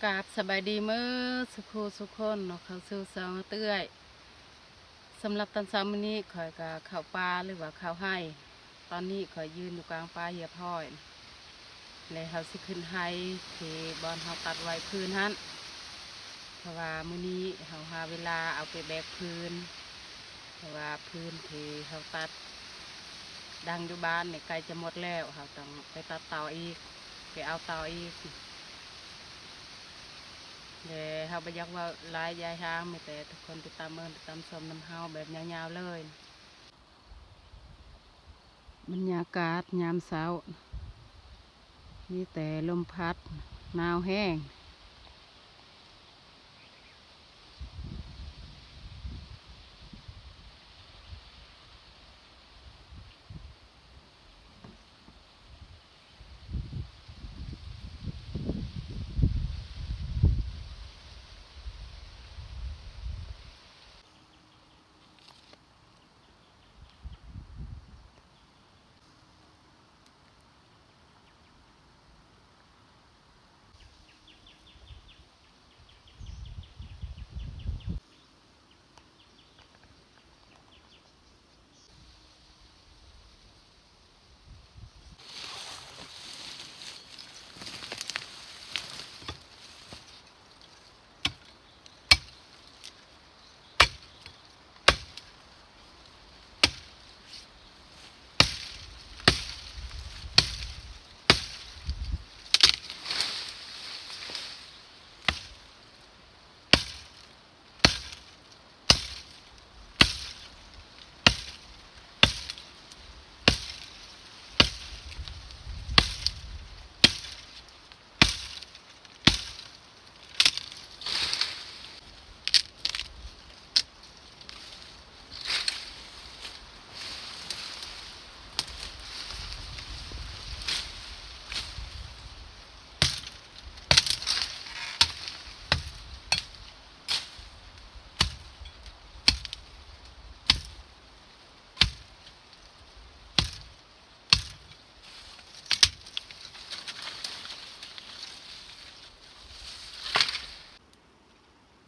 กราบสบายดีมื้อสุขคนเนาะเข้าสู่สองเตื้อยสำหรับตอนเช้ามื้อนี้ข่อยก็เข้าป่าหรือว่าเข้าไร่ตอนนี้ข่อยยืนอยู่กลางป่าเหียพ้อยแล้วเฮาสิขึ้นไร่ที่บ่อนเฮาตัดไว้พื้นหั่นเพราะว่ามื้อนี้เฮาหาเวลาเอาไปแบกพื้นเพราะว่าพื้นที่เฮาตัดดังอยู่บ้านนี่ใกล้จะหมดแล้วเฮาต้องไปตัดเตาอีกไปเอาเตาอีกเดี๋ยวเฮาไปยักว่าหลายยายทางมีแต่ทุกคนติดตามติดตามชมน้ำเฮาแบบยาวๆเลยบรรยากาศยามเช้ามีแต่ลมพัดหนาวแห้ง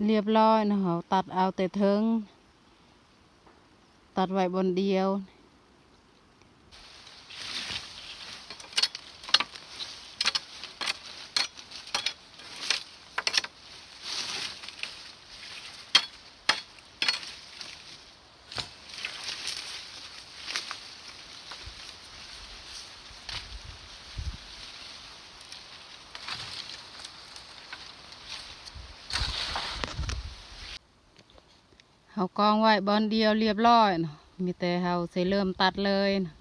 เรียบร้อยนะเฮาตัดเอาแต่เทิงตัดไว้บนเดียวเฮากองไว้บอนเดียวเรียบร้อยนะมีแต่เฮาสิเริ่มตัดเลยนะ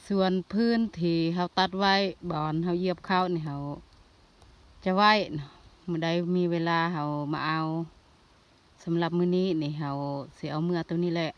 ส่วนพื้นที่เฮาตัดไว้บอนเฮาเหยียบเข้านี่เฮาจะไว้นะมื้อใดมีเวลาเฮามาเอาสำหรับมื้อนี้นี่เฮาสิเอาเมื่อตัวนี้แหละ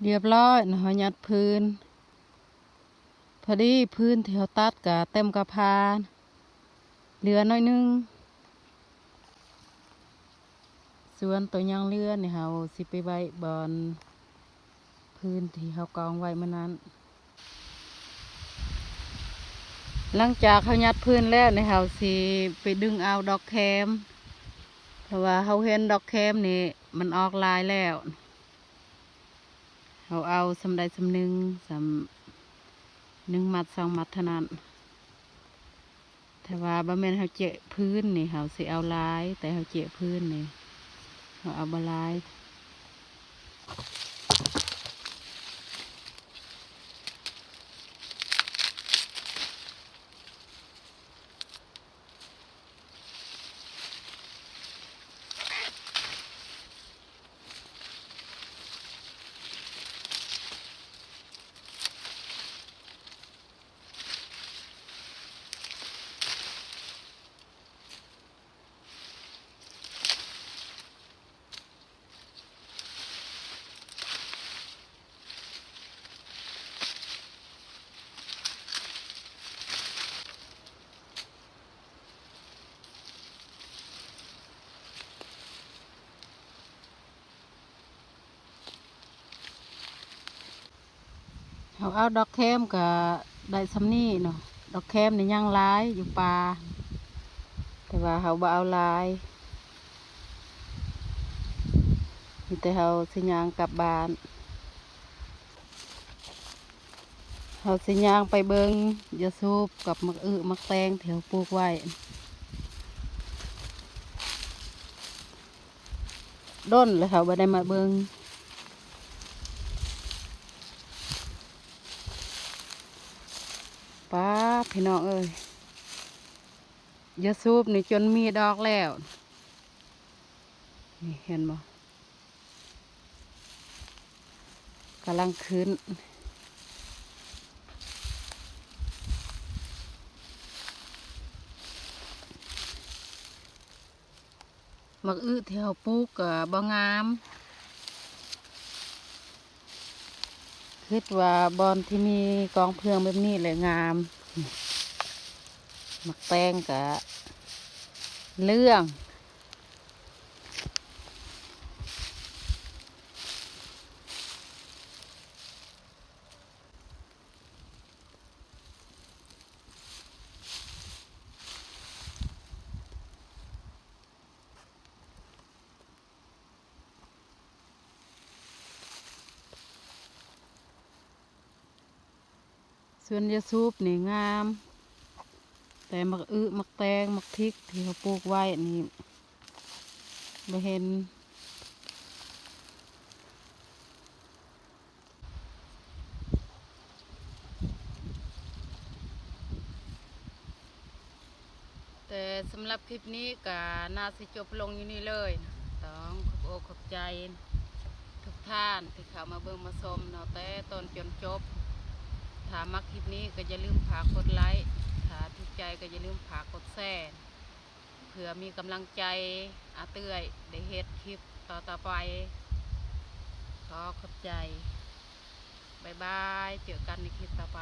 เรียบร้อยนะยัดพื้นพอดีพื้นที่เขาตัดกะเต็มกระพาเหลือน้อยนึงส่วนตัวยังเลือนี่เขาสิไปไว้บอนพื้นที่เขากองไว้เมื่อนั้นหลังจากเขายัดพื้นแล้วนี่เขาสิไปดึงเอาดอกแคมเพราะว่าเขาเห็นดอกแคมนี่มันออกลายแล้วเขาเอาสำใดสำหนึ่ง1 มัด 2 มัดเท่านั้นแต่ว่าบะแม่นเขาเจาะพื้นนี่เขาสิเอาลายแต่เขาเจาะพื้นนี่เขาเอาบลายเขาเอาดอกแคมกับได้ซำนี่เนาะดอกแคมนี่ย่างลายอยู่ป่าแต่ว่าเขาบ่เอาลายมีแต่เขาสิย่างกลับบ้านเขาสิย่างไปเบิงยาสูบกับมักแตงที่เขาปลูกไว้ด้นเลยเขาบ่ได้มาเบิงป้าพี่น้องเอ้ยยาสูบนี่จนมีดอกแล้วนี่เห็นบ่กำลังขึ้นมักที่เขาปลูกก็บ่งามคิดว่าบอนที่มีกองเพลิงแบบนี้แหละงามมักแตงกะเรื่องส่วนยาสูบนี่งามแต่มักแตงมักพริกที่เขาปลูกไว้นี่ไม่เห็นแต่สำหรับคลิปนี้ก็น่าสิจบลงอยู่นี่เลยต้องขอบอกขอบใจทุกท่านที่เข้ามาเบิ่งมาชมเนาะแต่ต้นจนจบถ้ามักคลิปนี้ก็อย่าลืมฝากกดไลค์ถ้าถูกใจก็อย่าลืมฝากกดแชร์เผื่อมีกำลังใจอาเตื้อยได้เฮ็ดคลิปต่อไปขอขอบใจบ๊ายบายเจอกันในคลิปต่อไป